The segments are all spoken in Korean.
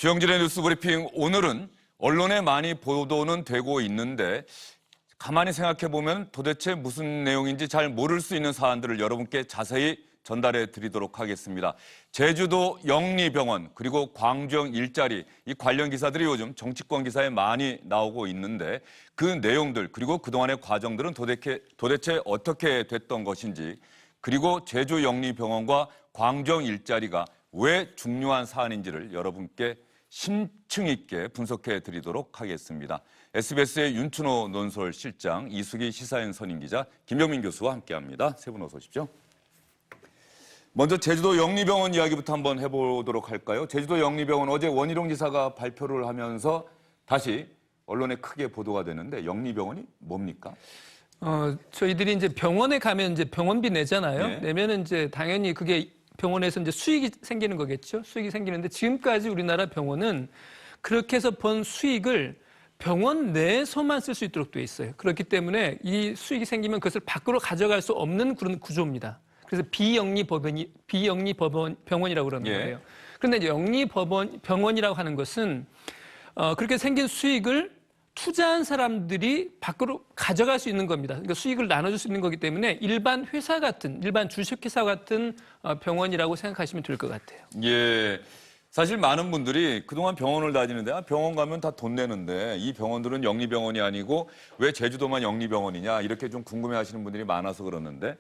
주영진의 뉴스 브리핑, 오늘은 언론에 많이 보도는 되고 있는데 가만히 생각해 보면 도대체 무슨 내용인지 잘 모를 수 있는 사안들을 여러분께 자세히 전달해 드리도록 하겠습니다. 제주도 영리병원 그리고 광주형 일자리, 이 관련 기사들이 요즘 정치권 기사에 많이 나오고 있는데 그 내용들 그리고 그동안의 과정들은 도대체 어떻게 됐던 것인지, 그리고 제주 영리병원과 광주형 일자리가 왜 중요한 사안인지를 여러분께 심층 있게 분석해 드리도록 하겠습니다. SBS의 윤춘호 논설실장, 이수기 시사인 선임기자, 김병민 교수와 함께합니다. 세 분 어서 오십시오. 먼저 제주도 영리병원 이야기부터 한번 해보도록 할까요? 제주도 영리병원, 어제 원희룡 지사가 발표를 하면서 다시 언론에 크게 보도가 되는데, 영리병원이 뭡니까? 저희들이 이제 병원에 가면 이제 병원비 내잖아요. 네. 내면은 이제 당연히 그게 병원에서 이제 수익이 생기는 거겠죠. 수익이 생기는데 지금까지 우리나라 병원은 그렇게 해서 번 수익을 병원 내에서만 쓸 수 있도록 돼 있어요. 그렇기 때문에 이 수익이 생기면 그것을 밖으로 가져갈 수 없는 그런 구조입니다. 그래서 비영리 병원이라고 그러는 거예요. 그런데 이제 영리 병원이라고 하는 것은 그렇게 생긴 수익을 투자한 사람들이 밖으로 가져갈 수 있는 겁니다. 그러니까 수익을 나눠줄 수 있는 거기 때문에 일반 회사 같은, 일반 주식회사 같은 병원이라고 생각하시면 될 것 같아요. 예. 사실 많은 분들이 그동안 병원을 다니는데 병원 가면 다 돈 내는데 이 병원들은 영리병원이 아니고 왜 제주도만 영리병원이냐, 이렇게 좀 궁금해하시는 분들이 많아서 그러는데,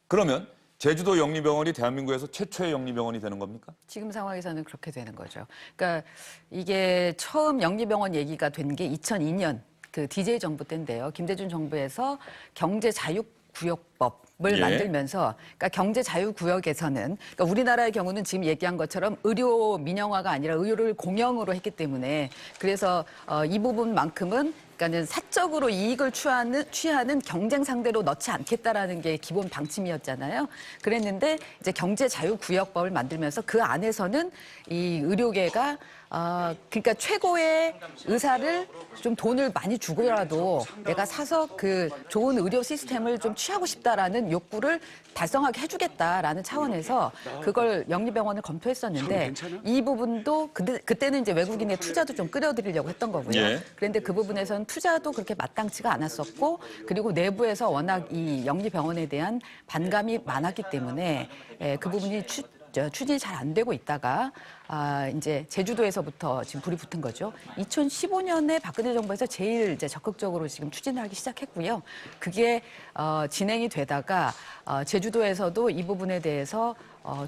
그러면 제주도 영리병원이 대한민국에서 최초의 영리병원이 되는 겁니까? 지금 상황에서는 그렇게 되는 거죠. 그러니까 이게 처음 영리병원 얘기가 된 게 2002년 그 DJ 정부 때인데요. 김대중 정부에서 경제자유구역법을 만들면서, 그러니까 경제자유구역에서는, 그러니까 우리나라의 경우는 지금 얘기한 것처럼 의료 민영화가 아니라 의료를 공영으로 했기 때문에, 그래서 이 부분만큼은 그러니까는 사적으로 이익을 취하는 경쟁 상대로 넣지 않겠다라는 게 기본 방침이었잖아요. 그랬는데 이제 경제자유구역법을 만들면서 그 안에서는 이 의료계가 그러니까 최고의 의사를 좀 돈을 많이 주고라도 내가 사서 그 좋은 의료 시스템을 좀 취하고 싶다라는 욕구를 달성하게 해주겠다라는 차원에서 그걸 영리병원을 검토했었는데, 이 부분도 그때는 이제 외국인의 투자도 좀 끌어들이려고 했던 거고요. 그런데 그 부분에서는 투자도 그렇게 마땅치가 않았었고, 그리고 내부에서 워낙 이 영리병원에 대한 반감이 많았기 때문에 그 부분이 추진이 잘 안 되고 있다가 이제 제주도에서부터 지금 불이 붙은 거죠. 2015년에 박근혜 정부에서 제일 이제 적극적으로 지금 추진하기 시작했고요. 그게 진행이 되다가 제주도에서도 이 부분에 대해서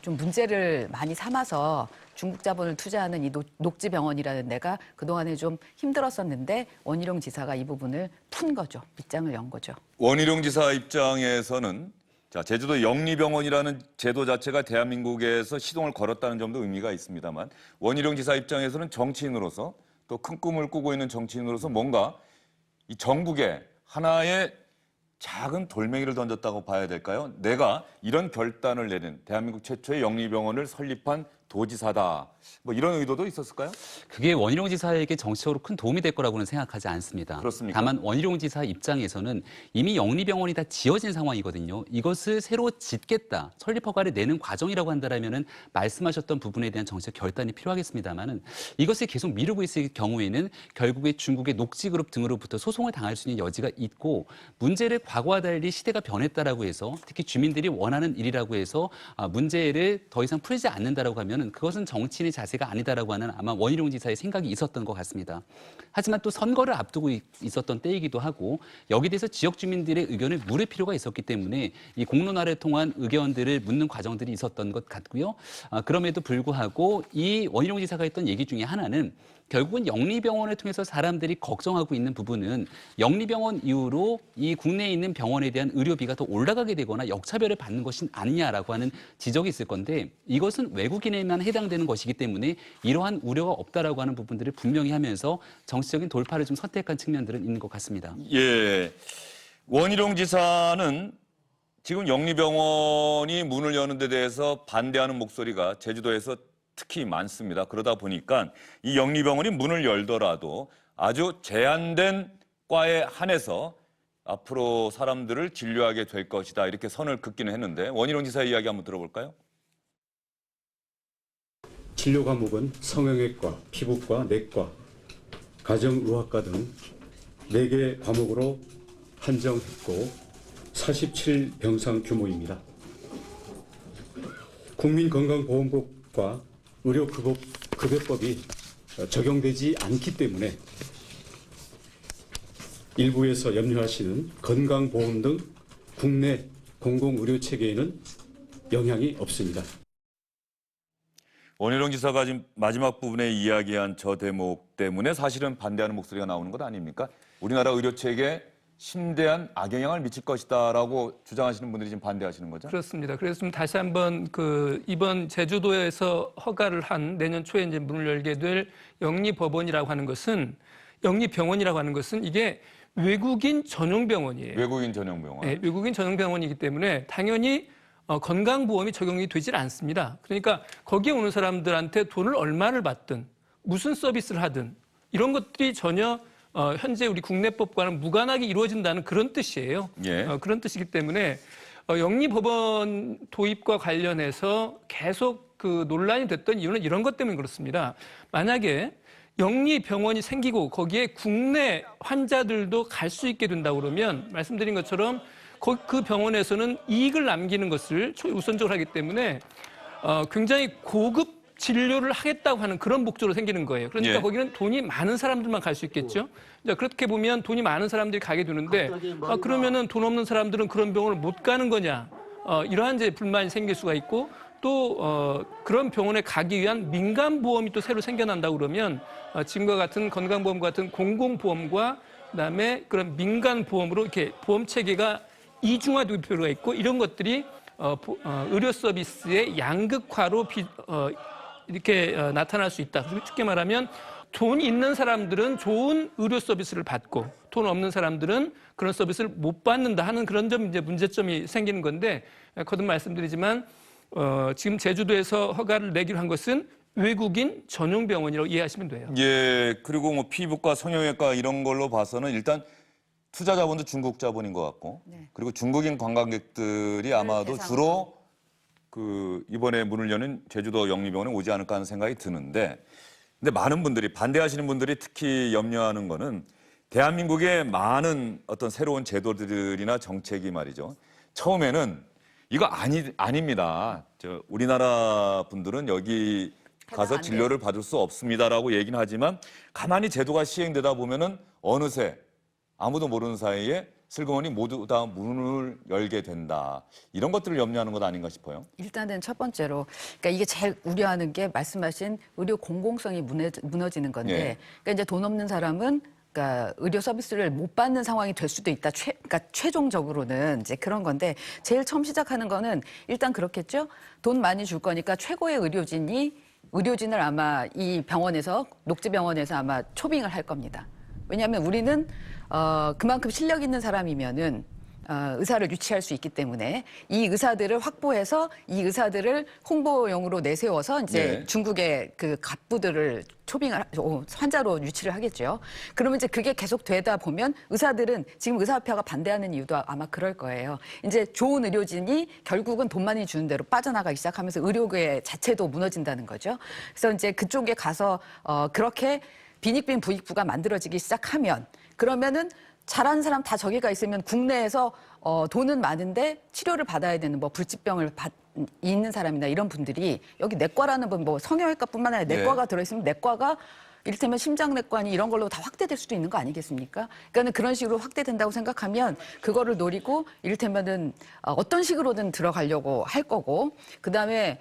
좀 문제를 많이 삼아서 중국 자본을 투자하는 이 녹지병원이라는 데가 그동안에 좀 힘들었었는데 원희룡 지사가 이 부분을 푼 거죠. 밑장을 연 거죠. 원희룡 지사 입장에서는 제주도 영리병원이라는 제도 자체가 대한민국에서 시동을 걸었다는 점도 의미가 있습니다만, 원희룡 지사 입장에서는 정치인으로서, 또 큰 꿈을 꾸고 있는 정치인으로서 뭔가 이 전국에 하나의 작은 돌멩이를 던졌다고 봐야 될까요? 내가 이런 결단을 내린 대한민국 최초의 영리병원을 설립한 도지사다, 뭐 이런 의도도 있었을까요? 그게 원희룡 지사에게 정치적으로 큰 도움이 될 거라고는 생각하지 않습니다. 그렇습니까? 다만 원희룡 지사 입장에서는 이미 영리병원이 다 지어진 상황이거든요. 이것을 새로 짓겠다, 설립 허가를 내는 과정이라고 한다면은 말씀하셨던 부분에 대한 정치적 결단이 필요하겠습니다만은, 이것을 계속 미루고 있을 경우에는 결국에 중국의 녹지그룹 등으로부터 소송을 당할 수 있는 여지가 있고, 문제를 과거와 달리 시대가 변했다라고 해서, 특히 주민들이 원하는 일이라고 해서 문제를 더 이상 풀지 않는다라고 하면 그것은 정치인의 자세가 아니다라고 하는 아마 원희룡 지사의 생각이 있었던 것 같습니다. 하지만 또 선거를 앞두고 있었던 때이기도 하고, 여기에 대해서 지역 주민들의 의견을 물을 필요가 있었기 때문에 이 공론화를 통한 의견들을 묻는 과정들이 있었던 것 같고요. 그럼에도 불구하고 이 원희룡 지사가 했던 얘기 중에 하나는, 결국은 영리병원을 통해서 사람들이 걱정하고 있는 부분은 영리병원 이후로 이 국내에 있는 병원에 대한 의료비가 더 올라가게 되거나 역차별을 받는 것이 아니냐라고 하는 지적이 있을 건데, 이것은 외국인에만 해당되는 것이기 때문에 이러한 우려가 없다라고 하는 부분들을 분명히 하면서 정치적인 돌파를 좀 선택한 측면들은 있는 것 같습니다. 예, 원희룡 지사는 지금 영리병원이 문을 여는 데 대해서 반대하는 목소리가 제주도에서 특히 많습니다. 그러다 보니까 이 영리병원이 문을 열더라도 아주 제한된 과에 한해서 앞으로 사람들을 진료하게 될 것이다, 이렇게 선을 긋기는 했는데, 원희룡 지사의 이야기 한번 들어볼까요? 진료 과목은 성형외과, 피부과, 내과, 가정의학과 등 4개 과목으로 한정했고 47병상 규모입니다. 국민건강보험법과 의료급여법이 적용되지 않기 때문에 일부에서 염려하시는 건강보험 등 국내 공공의료체계에는 영향이 없습니다. 원희룡 지사가 지금 마지막 부분에 이야기한 저 대목 때문에 사실은 반대하는 목소리가 나오는 것 아닙니까? 우리나라 의료체계에 심대한 악영향을 미칠 것이다라고 주장하시는 분들이 지금 반대하시는 거죠? 그렇습니다. 그래서 좀 다시 한번 이번 제주도에서 허가를 한 내년 초에 이제 문을 열게 될 영리법원이라고 하는 것은 영리병원이라고 하는 것은 이게 외국인 전용 병원이에요. 외국인 전용 병원. 네, 외국인 전용 병원이기 때문에 당연히 건강보험이 적용이 되질 않습니다. 그러니까 거기에 오는 사람들한테 돈을 얼마를 받든 무슨 서비스를 하든 이런 것들이 전혀 현재 우리 국내법과는 무관하게 이루어진다는 그런 뜻이에요. 예. 그런 뜻이기 때문에 영리법원 도입과 관련해서 계속 논란이 됐던 이유는 이런 것 때문에 그렇습니다. 만약에 영리병원이 생기고 거기에 국내 환자들도 갈 수 있게 된다고 그러면 말씀드린 것처럼 그 병원에서는 이익을 남기는 것을 우선적으로 하기 때문에 굉장히 고급 진료를 하겠다고 하는 그런 목적으로 생기는 거예요. 그러니까 예. 거기는 돈이 많은 사람들만 갈 수 있겠죠. 그렇게 보면 돈이 많은 사람들이 가게 되는데 그러면은 돈 없는 사람들은 그런 병원을 못 가는 거냐. 이러한 이제 불만이 생길 수가 있고 또 그런 병원에 가기 위한 민간보험이 또 새로 생겨난다고 그러면 지금과 같은 건강보험 같은 공공보험과 그다음에 그런 민간보험으로 이렇게 보험 체계가 이중화될 필요가 있고 이런 것들이 의료 서비스의 양극화로 이렇게 나타날 수 있다. 쉽게 말하면 돈 있는 사람들은 좋은 의료 서비스를 받고 돈 없는 사람들은 그런 서비스를 못 받는다 하는 그런 점 이제 문제점이 생기는 건데 거듭 말씀드리지만 지금 제주도에서 허가를 내기로 한 것은 외국인 전용 병원이라고 이해하시면 돼요. 예, 그리고 뭐 피부과, 성형외과 이런 걸로 봐서는 일단 투자 자본도 중국 자본인 것 같고, 네. 그리고 중국인 관광객들이 아마도 대상으로. 주로 이번에 문을 여는 제주도 영리병원에 오지 않을까 하는 생각이 드는데, 근데 많은 분들이 반대하시는 분들이 특히 염려하는 거는 대한민국의 많은 어떤 새로운 제도들이나 정책이 말이죠. 처음에는 이거 아닙니다. 우리나라 분들은 여기 가서 안 진료를 받을 수 없습니다라고 얘기는 하지만 가만히 제도가 시행되다 보면은 어느새 아무도 모르는 사이에 슬그머니 모두 다 문을 열게 된다. 이런 것들을 염려하는 것 아닌가 싶어요. 일단은 첫 번째로, 그러니까 이게 제일 우려하는 게 말씀하신 의료 공공성이 무너지는 건데, 예. 그러니까 이제 돈 없는 사람은 그러니까 의료 서비스를 못 받는 상황이 될 수도 있다. 그러니까 최종적으로는 이제 그런 건데, 제일 처음 시작하는 거는 일단 그렇겠죠. 돈 많이 줄 거니까 최고의 의료진을 아마 이 병원에서 녹지병원에서 아마 초빙을 할 겁니다. 왜냐하면 우리는 그만큼 실력 있는 사람이면은 의사를 유치할 수 있기 때문에 이 의사들을 확보해서 이 의사들을 홍보용으로 내세워서 이제 네. 중국의 그 갑부들을 환자로 유치를 하겠죠. 그러면 이제 그게 계속 되다 보면 의사들은 지금 의사협회가 반대하는 이유도 아마 그럴 거예요. 이제 좋은 의료진이 결국은 돈 많이 주는 대로 빠져나가기 시작하면서 의료계 자체도 무너진다는 거죠. 그래서 이제 그쪽에 가서 그렇게 빈익빈 부익부가 만들어지기 시작하면 그러면은 잘하는 사람 다 저기가 있으면 국내에서 돈은 많은데 치료를 받아야 되는 뭐 불치병을 있는 사람이나 이런 분들이 여기 내과라는 분 뭐 성형외과뿐만 아니라 내과가 들어있으면 내과가 이를테면 심장내과니 이런 걸로 다 확대될 수도 있는 거 아니겠습니까? 그러니까 그런 식으로 확대된다고 생각하면 그거를 노리고 이를테면은 어떤 식으로든 들어가려고 할 거고 그다음에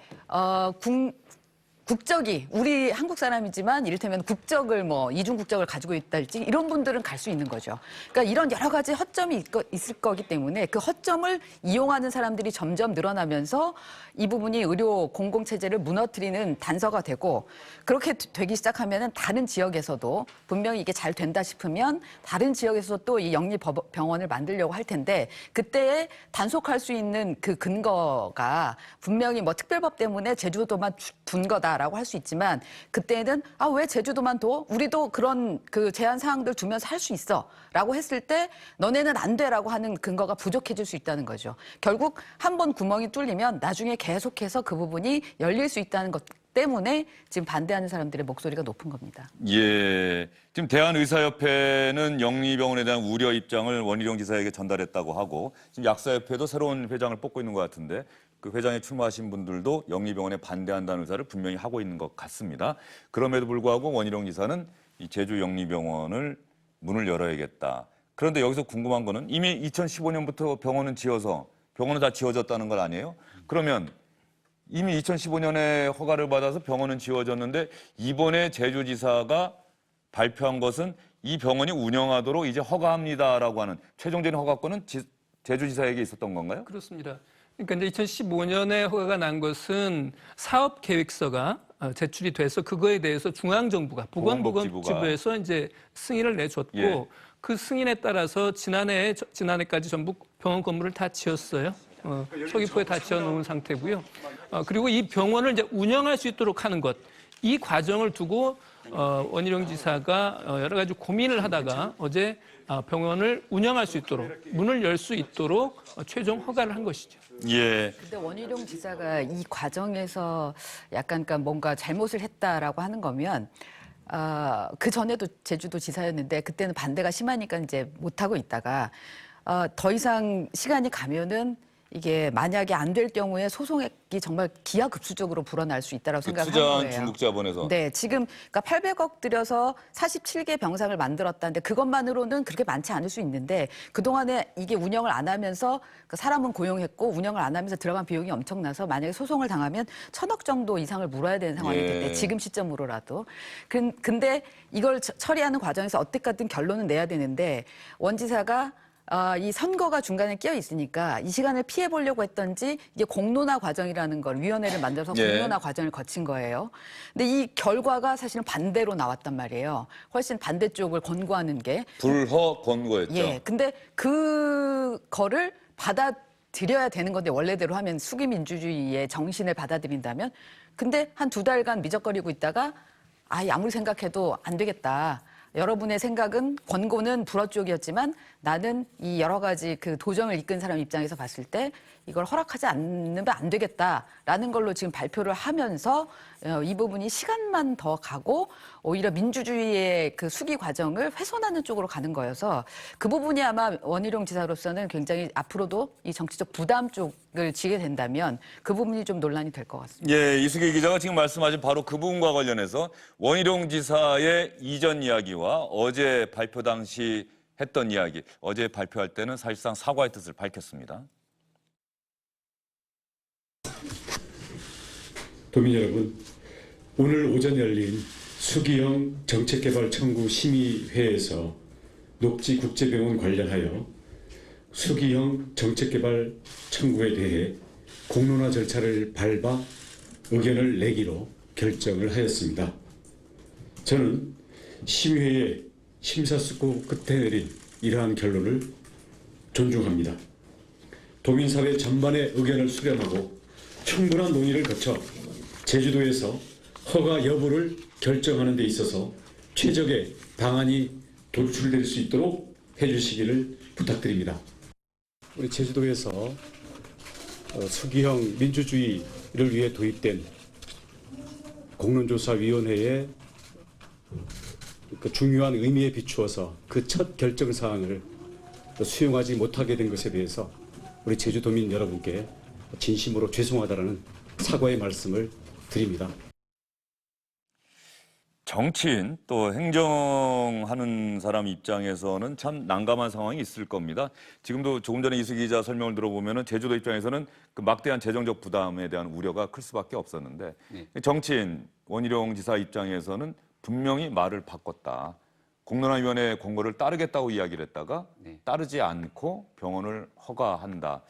국적이 우리 한국 사람이지만 이를테면 국적을 뭐 이중 국적을 가지고 있다할지 이런 분들은 갈 수 있는 거죠. 그러니까 이런 여러 가지 허점이 있을 거기 때문에 그 허점을 이용하는 사람들이 점점 늘어나면서 이 부분이 의료 공공체제를 무너뜨리는 단서가 되고 그렇게 되기 시작하면은 다른 지역에서도 분명히 이게 잘 된다 싶으면 다른 지역에서 또 이 영리병원을 만들려고 할 텐데 그때에 단속할 수 있는 그 근거가 분명히 뭐 특별법 때문에 제주도만 둔 거다라고 할 수 있지만 그때는 왜 제주도만 둬? 우리도 그런 그 제한 사항들 두면서 할 수 있어라고 했을 때 너네는 안 돼라고 하는 근거가 부족해질 수 있다는 거죠. 결국 한 번 구멍이 뚫리면 나중에 계속해서 그 부분이 열릴 수 있다는 것 때문에 지금 반대하는 사람들의 목소리가 높은 겁니다. 예. 지금 대한의사협회는 영리병원에 대한 우려 입장을 원희룡 지사에게 전달했다고 하고 지금 약사협회도 새로운 회장을 뽑고 있는 것 같은데 그 회장에 출마하신 분들도 영리병원에 반대한다는 의사를 분명히 하고 있는 것 같습니다. 그럼에도 불구하고 원희룡 지사는 이 제주 영리병원을 문을 열어야겠다. 그런데 여기서 궁금한 거는 이미 2015년부터 병원은 다 지어졌다는 걸 아니에요? 그러면 이미 2015년에 허가를 받아서 병원은 지어졌는데 이번에 제주지사가 발표한 것은 이 병원이 운영하도록 이제 허가합니다라고 하는 최종적인 허가권은 제주지사에게 있었던 건가요? 그렇습니다. 그러니까 이제 2015년에 허가가 난 것은 사업 계획서가 제출이 돼서 그거에 대해서 중앙정부가 보건복지부에서 이제 승인을 내줬고 예. 그 승인에 따라서 지난해까지 전부 병원 건물을 다 지었어요. 서귀포에 다 지어놓은 상태고요. 그리고 이 병원을 이제 운영할 수 있도록 하는 것, 이 과정을 두고 원희룡 지사가 여러 가지 고민을 하다가 어제 병원을 운영할 수 있도록 문을 열 수 있도록 최종 허가를 한 것이죠. 예. 근데 원희룡 지사가 이 과정에서 약간 그러니까 뭔가 잘못을 했다라고 하는 거면 그 전에도 제주도 지사였는데 그때는 반대가 심하니까 이제 못 하고 있다가 더 이상 시간이 가면은 이게 만약에 안 될 경우에 소송액이 정말 기하급수적으로 불어날 수 있다라고 생각하는 투자한 거예요. 중국 자본에서. 네, 지금 그러니까 800억 들여서 47개 병상을 만들었다는데 그것만으로는 그렇게 많지 않을 수 있는데 그동안에 이게 운영을 안 하면서 그 사람은 고용했고 운영을 안 하면서 들어간 비용이 엄청나서 만약에 소송을 당하면 1,000억 정도 이상을 물어야 되는 상황이 예. 됐대. 지금 시점으로라도. 근데 이걸 처리하는 과정에서 어떻게든 결론은 내야 되는데 원 지사가 이 선거가 중간에 끼어 있으니까 이 시간을 피해 보려고 했던지 이게 공론화 과정이라는 걸 위원회를 만들어서 예. 공론화 과정을 거친 거예요. 근데 이 결과가 사실은 반대로 나왔단 말이에요. 훨씬 반대쪽을 권고하는 게. 불허 권고했죠. 예. 근데 그거를 받아들여야 되는 건데 원래대로 하면 수기민주주의의 정신을 받아들인다면 근데 한 2달간 미적거리고 있다가 아무리 생각해도 안 되겠다. 여러분의 생각은 권고는 불어 쪽이었지만 나는 이 여러 가지 그 도정을 이끈 사람 입장에서 봤을 때 이걸 허락하지 않으면 안 되겠다라는 걸로 지금 발표를 하면서 이 부분이 시간만 더 가고 오히려 민주주의의 그 수기 과정을 훼손하는 쪽으로 가는 거여서 그 부분이 아마 원희룡 지사로서는 굉장히 앞으로도 이 정치적 부담 쪽을 지게 된다면 그 부분이 좀 논란이 될 것 같습니다. 예, 이수기 기자가 지금 말씀하신 바로 그 부분과 관련해서 원희룡 지사의 이전 이야기와 어제 발표 당시 했던 이야기, 어제 발표할 때는 사실상 사과의 뜻을 밝혔습니다. 도민 여러분, 오늘 오전 열린 수기영 정책개발 청구 심의회에서 녹지국제병원 관련하여 수기영 정책개발 청구에 대해 공론화 절차를 밟아 의견을 내기로 결정을 하였습니다. 저는 심의회의 심사숙고 끝에 내린 이러한 결론을 존중합니다. 도민사회 전반의 의견을 수렴하고 충분한 논의를 거쳐 제주도에서 허가 여부를 결정하는 데 있어서 최적의 방안이 도출될 수 있도록 해주시기를 부탁드립니다. 우리 제주도에서 수기형 민주주의를 위해 도입된 공론조사위원회의 그 중요한 의미에 비추어서 그 첫 결정 사항을 수용하지 못하게 된 것에 대해서 우리 제주도민 여러분께 진심으로 죄송하다라는 사과의 말씀을 드립니다. 정치인 또 행정하는 사람 입장에서는 참 난감한 상황이 있을 겁니다. 지금도 조금 전에 이수기 기자 설명을 들어보면 제주도 입장에서는 그 막대한 재정적 부담에 대한 우려가 클 수밖에 없었는데 정치인 원희룡 지사 입장에서는 분명히 말을 바꿨다. 공론화위원회 권고를 따르겠다고 이야기를 했다가 따르지 않고 병원을 허가한다.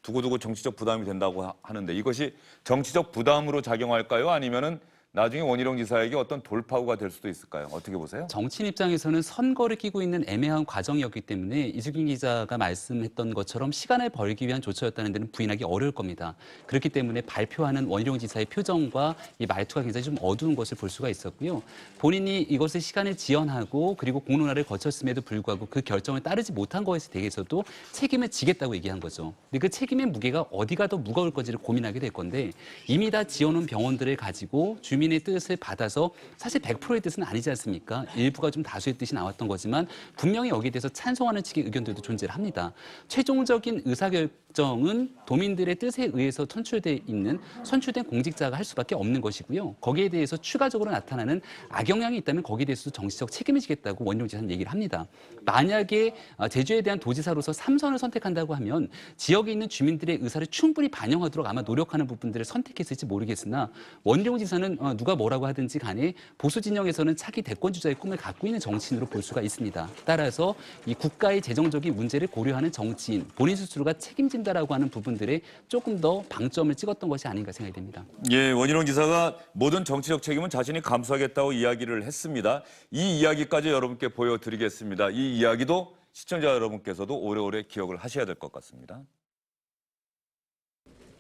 두고두고 정치적 부담이 된다고 하는데 이것이 정치적 부담으로 작용할까요? 아니면은 나중에 원희룡 지사에게 어떤 돌파구가 될 수도 있을까요? 어떻게 보세요? 정치인 입장에서는 선거를 끼고 있는 애매한 과정이었기 때문에 이수긴 기자가 말씀했던 것처럼 시간을 벌기 위한 조처였다는 데는 부인하기 어려울 겁니다. 그렇기 때문에 발표하는 원희룡 지사의 표정과 이 말투가 굉장히 좀 어두운 것을 볼 수가 있었고요. 본인이 이것을 시간을 지연하고 그리고 공론화를 거쳤음에도 불구하고 그 결정을 따르지 못한 것에 대해서도 책임을 지겠다고 얘기한 거죠. 근데 그 책임의 무게가 어디가 더 무거울 건지를 고민하게 될 건데 이미 다 지어놓은 병원들을 가지고 주민의 뜻을 받아서 사실 100%의 뜻은 아니지 않습니까? 일부가 좀 다수의 뜻이 나왔던 거지만 분명히 여기에 대해서 찬성하는 측의 의견들도 존재를 합니다. 최종적인 의사결정은 도민들의 뜻에 의해서 선출된 공직자가 할 수밖에 없는 것이고요. 거기에 대해서 추가적으로 나타나는 악영향이 있다면 거기에 대해서도 정치적 책임을 지겠다고 원희룡 지사는 얘기를 합니다. 만약에 제주에 대한 도지사로서 3선을 선택한다고 하면 지역에 있는 주민들의 의사를 충분히 반영하도록 아마 노력하는 부분들을 선택했을지 모르겠으나 원희룡 지사는 누가 뭐라고 하든지 간에 보수 진영에서는 차기 대권주자의 꿈을 갖고 있는 정치인으로 볼 수가 있습니다. 따라서 이 국가의 재정적인 문제를 고려하는 정치인, 본인 스스로가 책임진다라고 하는 부분들에 조금 더 방점을 찍었던 것이 아닌가 생각이 됩니다. 예, 원희룡 지사가 모든 정치적 책임은 자신이 감수하겠다고 이야기를 했습니다. 이 이야기까지 여러분께 보여드리겠습니다. 이 이야기도 시청자 여러분께서도 오래오래 기억을 하셔야 될 것 같습니다.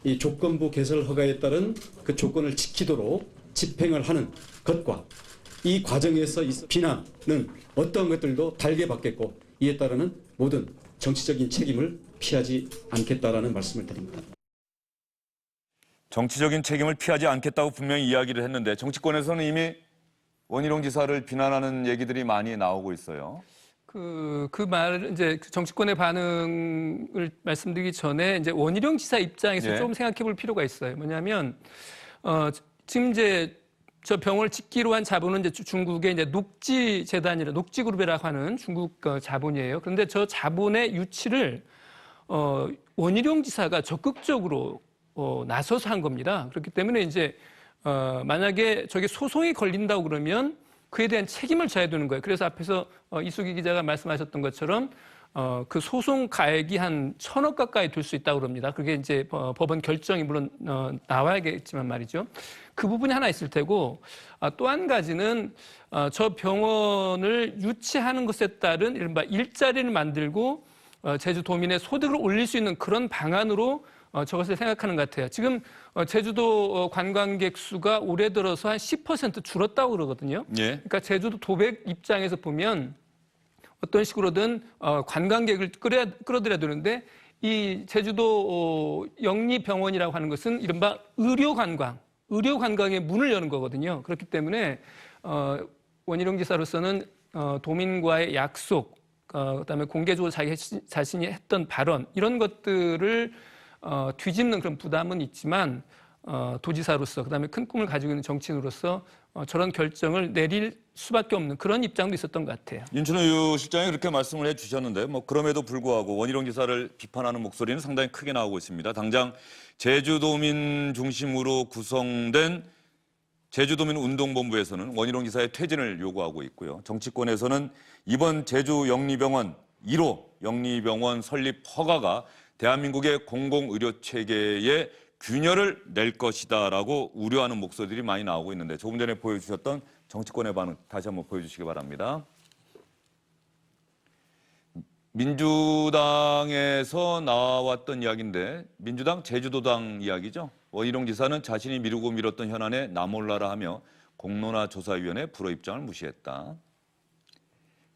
이 조건부 개설 허가에 따른 그 조건을 지키도록 집행을 하는 것과 이 과정에서 비난은 어떤 것들도 달게 받겠고 이에 따르는 모든 정치적인 책임을 피하지 않겠다라는 말씀을 드립니다. 정치적인 책임을 피하지 않겠다고 분명히 이야기를 했는데 정치권에서는 이미 원희룡 지사를 비난하는 얘기들이 많이 나오고 있어요. 그 말 이제 정치권의 반응을 말씀드리기 전에 이제 원희룡 지사 입장에서 예. 좀 생각해 볼 필요가 있어요. 뭐냐면 지금 이제 저 병원을 짓기로 한 자본은 이제 중국의 이제 녹지 재단이라 녹지 그룹이라고 하는 중국 자본이에요. 그런데 저 자본의 유치를 원희룡 지사가 적극적으로 나서서 한 겁니다. 그렇기 때문에 이제 만약에 저게 소송이 걸린다고 그러면 그에 대한 책임을 져야 되는 거예요. 그래서 앞에서 이수기 기자가 말씀하셨던 것처럼 그 소송 가액이 한 1,000억 가까이 될 수 있다고 그럽니다. 그게 이제 법원 결정이 물론 나와야겠지만 말이죠. 그 부분이 하나 있을 테고 또 한 가지는 저 병원을 유치하는 것에 따른 이른바 일자리를 만들고 제주도민의 소득을 올릴 수 있는 그런 방안으로 저것을 생각하는 것 같아요. 지금 제주도 관광객 수가 올해 들어서 한 10% 줄었다고 그러거든요. 예. 그러니까 제주도 도백 입장에서 보면 어떤 식으로든 관광객을 끌어들여야 되는데 이 제주도 영리병원이라고 하는 것은 이른바 의료관광의 문을 여는 거거든요. 그렇기 때문에 원희룡 지사로서는 도민과의 약속, 그다음에 공개적으로 자기 자신이 했던 발언 이런 것들을 뒤집는 그런 부담은 있지만 도지사로서 그다음에 큰 꿈을 가지고 있는 정치인으로서 저런 결정을 내릴 수밖에 없는 그런 입장도 있었던 것 같아요. 윤춘호 실장이 그렇게 말씀을 해주셨는데 뭐 그럼에도 불구하고 원희룡 지사를 비판하는 목소리는 상당히 크게 나오고 있습니다. 당장 제주도민 중심으로 구성된 제주도민 운동본부에서는 원희룡 지사의 퇴진을 요구하고 있고요. 정치권에서는 이번 제주 영리병원 1호 영리병원 설립 허가가 대한민국의 공공의료체계에 균열을 낼 것이다라고 우려하는 목소리들이 많이 나오고 있는데 조금 전에 보여주셨던 정치권의 반응 다시 한번 보여주시기 바랍니다. 민주당에서 나왔던 이야기인데 민주당 제주도당 이야기죠. 원희룡 지사는 자신이 미루고 미뤘던 현안에 나몰라라 하며 공론화조사위원회 불허 입장을 무시했다.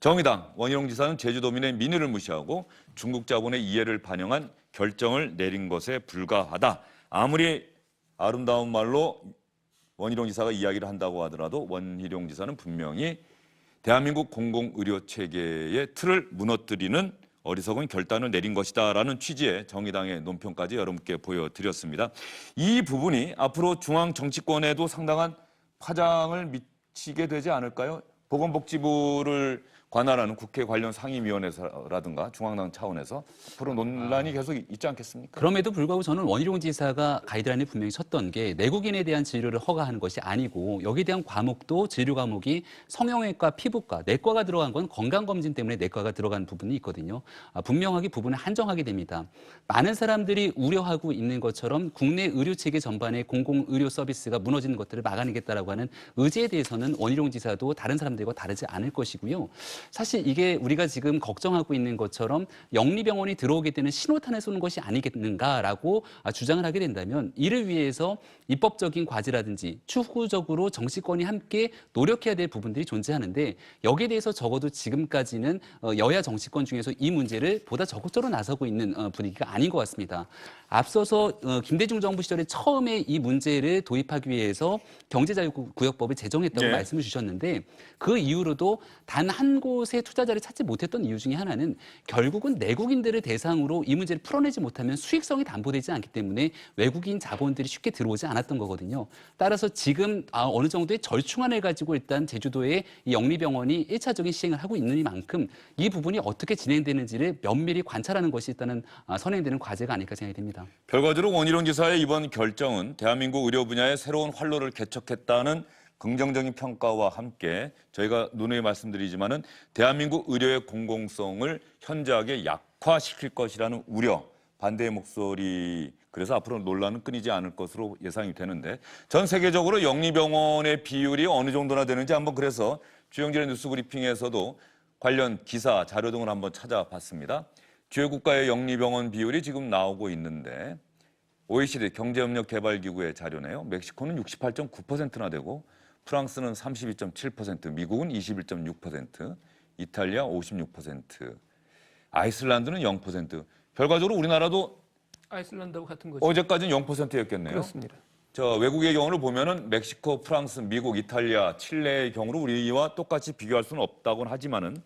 정의당 원희룡 지사는 제주도민의 민의를 무시하고 중국 자본의 이해를 반영한 결정을 내린 것에 불과하다. 아무리 아름다운 말로 원희룡 지사가 이야기를 한다고 하더라도 원희룡 지사는 분명히 대한민국 공공의료체계의 틀을 무너뜨리는 어리석은 결단을 내린 것이다라는 취지의 정의당의 논평까지 여러분께 보여드렸습니다. 이 부분이 앞으로 중앙 정치권에도 상당한 파장을 미치게 되지 않을까요? 보건복지부를 관할하는 국회 관련 상임위원회라든가 중앙당 차원에서 앞으로 논란이 계속 있지 않겠습니까? 그럼에도 불구하고 저는 원희룡 지사가 가이드라인을 분명히 쳤던 게 내국인에 대한 진료를 허가하는 것이 아니고 여기에 대한 과목도 진료 과목이 성형외과, 피부과, 내과가 들어간 건 건강검진 때문에 내과가 들어간 부분이 있거든요. 분명하게 부분을 한정하게 됩니다. 많은 사람들이 우려하고 있는 것처럼 국내 의료체계 전반의 공공의료 서비스가 무너지는 것들을 막아내겠다라고 하는 의지에 대해서는 원희룡 지사도 다른 사람들과 다르지 않을 것이고요. 사실 이게 우리가 지금 걱정하고 있는 것처럼 영리병원이 들어오게 되는 신호탄을 쏘는 것이 아니겠는가라고 주장을 하게 된다면 이를 위해서 입법적인 과제라든지 추후적으로 정치권이 함께 노력해야 될 부분들이 존재하는데 여기에 대해서 적어도 지금까지는 여야 정치권 중에서 이 문제를 보다 적극적으로 나서고 있는 분위기가 아닌 것 같습니다. 앞서서 김대중 정부 시절에 처음에 이 문제를 도입하기 위해서 경제자유구역법을 제정했다고 네. 말씀을 주셨는데 그 이후로도 단 한 곳에 투자자를 찾지 못했던 이유 중에 하나는 결국은 내국인들을 대상으로 이 문제를 풀어내지 못하면 수익성이 담보되지 않기 때문에 외국인 자본들이 쉽게 들어오지 않았던 거거든요. 따라서 지금 어느 정도의 절충안을 가지고 일단 제주도에 이 영리병원이 1차적인 시행을 하고 있는 만큼 이 부분이 어떻게 진행되는지를 면밀히 관찰하는 것이 일단은 선행되는 과제가 아닐까 생각이 됩니다. 결과적으로 원희룡 지사의 이번 결정은 대한민국 의료 분야에 새로운 활로를 개척했다는 긍정적인 평가와 함께 저희가 누누이 말씀드리지만은 대한민국 의료의 공공성을 현저하게 약화시킬 것이라는 우려, 반대의 목소리, 그래서 앞으로 논란은 끊이지 않을 것으로 예상이 되는데 전 세계적으로 영리병원의 비율이 어느 정도나 되는지 한번 그래서 주영진의 뉴스브리핑에서도 관련 기사, 자료 등을 한번 찾아봤습니다. 주요 국가의 영리병원 비율이 지금 나오고 있는데 OECD 경제협력개발기구의 자료네요. 멕시코는 68.9%나 되고 프랑스는 32.7%, 미국은 21.6%, 이탈리아 56%, 아이슬란드는 0%. 결과적으로 우리나라도 아이슬란드하고 같은 거죠. 어제까지는 0%였겠네요. 그렇습니다. 외국의 경우를 보면은 멕시코, 프랑스, 미국, 이탈리아, 칠레의 경우로 우리와 똑같이 비교할 수는 없다고는 하지만은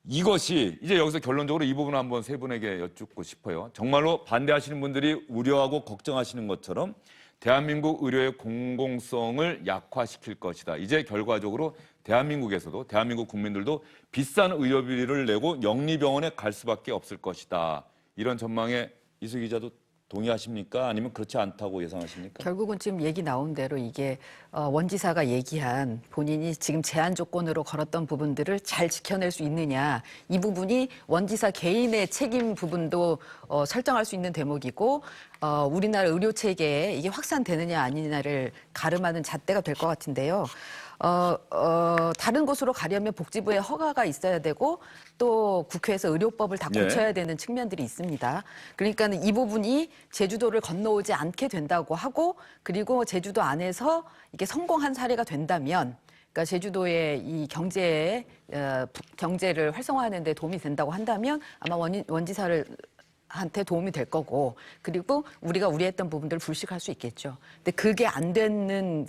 이것이 이제 여기서 결론적으로 이 부분을 한번 세 분에게 여쭙고 싶어요. 정말로 반대하시는 분들이 우려하고 걱정하시는 것처럼 대한민국 의료의 공공성을 약화시킬 것이다. 이제 결과적으로 대한민국에서도 대한민국 국민들도 비싼 의료비를 내고 영리병원에 갈 수밖에 없을 것이다. 이런 전망에 이수 기자도 동의하십니까? 아니면 그렇지 않다고 예상하십니까? 결국은 지금 얘기 나온 대로 이게 원지사가 얘기한 본인이 지금 제한 조건으로 걸었던 부분들을 잘 지켜낼 수 있느냐, 이 부분이 원지사 개인의 책임 부분도 설정할 수 있는 대목이고 우리나라 의료 체계에 이게 확산되느냐 아니냐를 가름하는 잣대가 될 것 같은데요. 다른 곳으로 가려면 복지부의 허가가 있어야 되고 또 국회에서 의료법을 다 고쳐야 되는 측면들이 있습니다. 그러니까 이 부분이 제주도를 건너오지 않게 된다고 하고 그리고 제주도 안에서 이게 성공한 사례가 된다면 그러니까 제주도의 이 경제를 활성화하는 데 도움이 된다고 한다면 아마 원지사를 한테 도움이 될 거고 그리고 우리가 우려했던 부분들을 불식할 수 있겠죠. 근데 그게 안 되는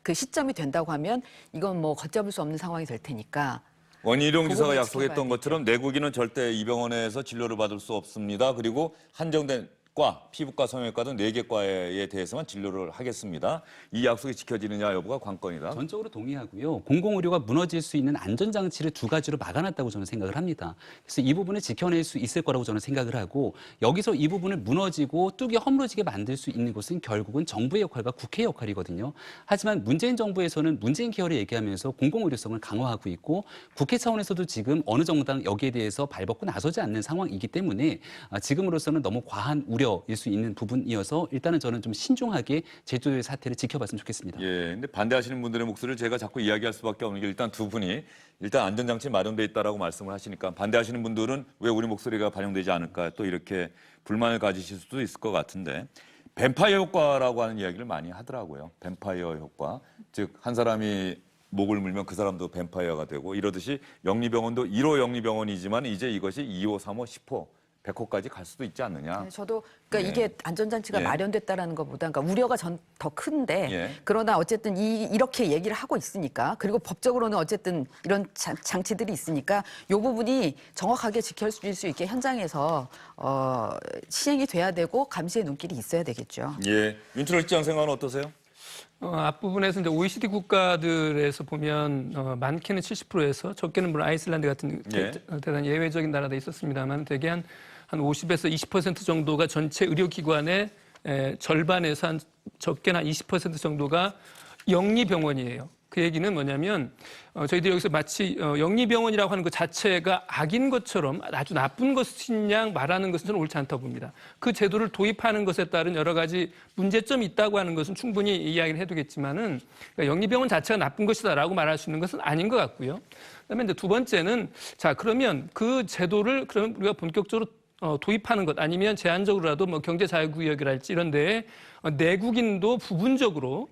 그 시점이 된다고 하면 이건 뭐 걷잡을 수 없는 상황이 될 테니까. 원희룡 지사가 그거는 약속했던 지켜봐야겠죠. 것처럼 내국인은 절대 이 병원에서 진료를 받을 수 없습니다. 그리고 한정된 과, 피부과, 성형외과 등 4개 과에 대해서만 진료를 하겠습니다. 이 약속이 지켜지느냐 여부가 관건이다. 전적으로 동의하고요. 공공의료가 무너질 수 있는 안전장치를 두 가지로 막아놨다고 저는 생각을 합니다. 그래서 이 부분을 지켜낼 수 있을 거라고 저는 생각을 하고 여기서 이 부분을 무너지고 뚝이 허물어지게 만들 수 있는 것은 결국은 정부의 역할과 국회의 역할이거든요. 하지만 문재인 정부에서는 문재인 케어를 얘기하면서 공공의료성을 강화하고 있고 국회 차원에서도 지금 어느 정당 여기에 대해서 발벗고 나서지 않는 상황이기 때문에 지금으로서는 너무 과한 우려일 수 있는 부분이어서 일단은 저는 좀 신중하게 제주도의 사태를 지켜봤으면 좋겠습니다. 예, 근데 반대하시는 분들의 목소리를 제가 자꾸 이야기할 수밖에 없는 게 일단 두 분이 일단 안전장치 마련돼 있다라고 말씀을 하시니까 반대하시는 분들은 왜 우리 목소리가 반영되지 않을까 또 이렇게 불만을 가지실 수도 있을 것 같은데 뱀파이어 효과라고 하는 이야기를 많이 하더라고요. 뱀파이어 효과, 즉 한 사람이 목을 물면 그 사람도 뱀파이어가 되고 이러듯이 영리병원도 1호 영리병원이지만 이제 이것이 2호, 3호, 10호 100호까지 갈 수도 있지 않느냐. 네, 저도 그러니까 이게 안전장치가 마련됐다라는 것보다 그러니까 우려가 더 큰데 그러나 어쨌든 이렇게 얘기를 하고 있으니까 그리고 법적으로는 어쨌든 이런 장치들이 있으니까 이 부분이 정확하게 지켜질 수 있게 현장에서 시행이 돼야 되고 감시의 눈길이 있어야 되겠죠. 예, 윤철호 시장 생각은 어떠세요? 앞부분에서 이제 OECD 국가들에서 보면 많게는 70%에서 적게는 물론 아이슬란드 같은 예. 대단히 예외적인 나라도 있었습니다만 대개 한 50에서 20% 정도가 전체 의료기관의 절반에서 한 적게는 한 20% 정도가 영리병원이에요. 그 얘기는 뭐냐면 저희들이 여기서 마치 영리병원이라고 하는 것 자체가 악인 것처럼 아주 나쁜 것인 양 말하는 것은 저는 옳지 않다고 봅니다. 그 제도를 도입하는 것에 따른 여러 가지 문제점이 있다고 하는 것은 충분히 이야기를 해두겠지만은 그러니까 영리병원 자체가 나쁜 것이다라고 말할 수 있는 것은 아닌 것 같고요. 그다음에 이제 두 번째는 자 그러면 그 제도를 그러면 우리가 본격적으로 도입하는 것 아니면 제한적으로라도 뭐 경제자유구역이랄지 이런 데에 내국인도 부분적으로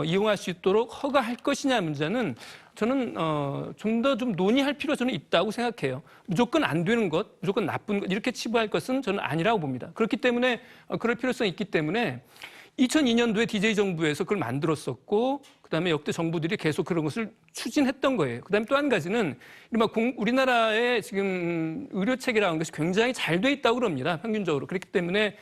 이용할 수 있도록 허가할 것이냐 문제는 저는 좀 더 좀 논의할 필요가 저는 있다고 생각해요. 무조건 안 되는 것, 무조건 나쁜 것 이렇게 치부할 것은 저는 아니라고 봅니다. 그렇기 때문에 그럴 필요성이 있기 때문에 2002년도에 DJ 정부에서 그걸 만들었었고 그다음에 역대 정부들이 계속 그런 것을 추진했던 거예요. 그다음에 또 한 가지는 우리나라의 지금 의료 체계라는 것이 굉장히 잘 돼 있다고 그럽니다. 평균적으로. 그렇기 때문에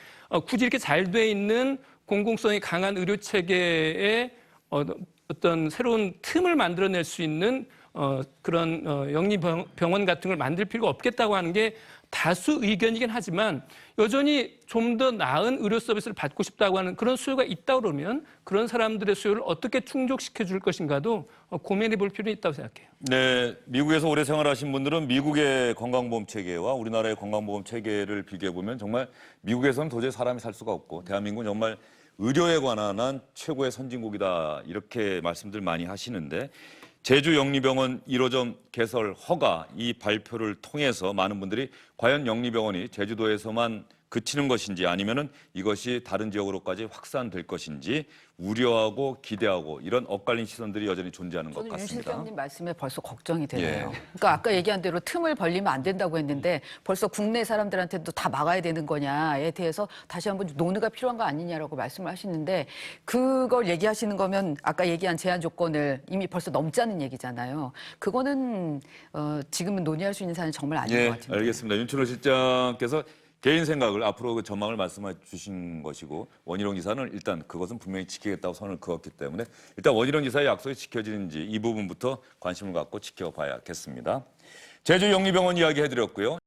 굳이 이렇게 잘 돼 있는 공공성이 강한 의료 체계에 어떤 새로운 틈을 만들어낼 수 있는 그런 영리병원 같은 걸 만들 필요가 없겠다고 하는 게 다수 의견이긴 하지만 여전히 좀 더 나은 의료 서비스를 받고 싶다고 하는 그런 수요가 있다 그러면 그런 사람들의 수요를 어떻게 충족시켜 줄 것인가도 고민해 볼 필요는 있다고 생각해요. 네, 미국에서 오래 생활하신 분들은 미국의 건강보험 체계와 우리나라의 건강보험 체계를 비교해 보면 정말 미국에서는 도저히 사람이 살 수가 없고 대한민국은 정말 의료에 관한 한 최고의 선진국이다 이렇게 말씀들 많이 하시는데 제주 영리병원 1호점 개설 허가 이 발표를 통해서 많은 분들이 과연 영리병원이 제주도에서만 그치는 것인지 아니면은 이것이 다른 지역으로까지 확산될 것인지 우려하고 기대하고 이런 엇갈린 시선들이 여전히 존재하는 것 저는 윤 같습니다. 실장님 말씀에 벌써 걱정이 되네요. 예. 그러니까 아까 얘기한 대로 틈을 벌리면 안 된다고 했는데 벌써 국내 사람들한테도 다 막아야 되는 거냐에 대해서 다시 한번 논의가 필요한 거 아니냐라고 말씀을 하시는데 그걸 얘기하시는 거면 아까 얘기한 제한 조건을 이미 벌써 넘자는 얘기잖아요. 그거는 지금은 논의할 수 있는 사안이 정말 아닌 것 같습니다. 알겠습니다. 윤춘호 실장께서 개인 생각을 앞으로 그 전망을 말씀해 주신 것이고 원희룡 지사는 일단 그것은 분명히 지키겠다고 선을 그었기 때문에 일단 원희룡 지사의 약속이 지켜지는지 이 부분부터 관심을 갖고 지켜봐야겠습니다. 제주 영리병원 이야기 해드렸고요.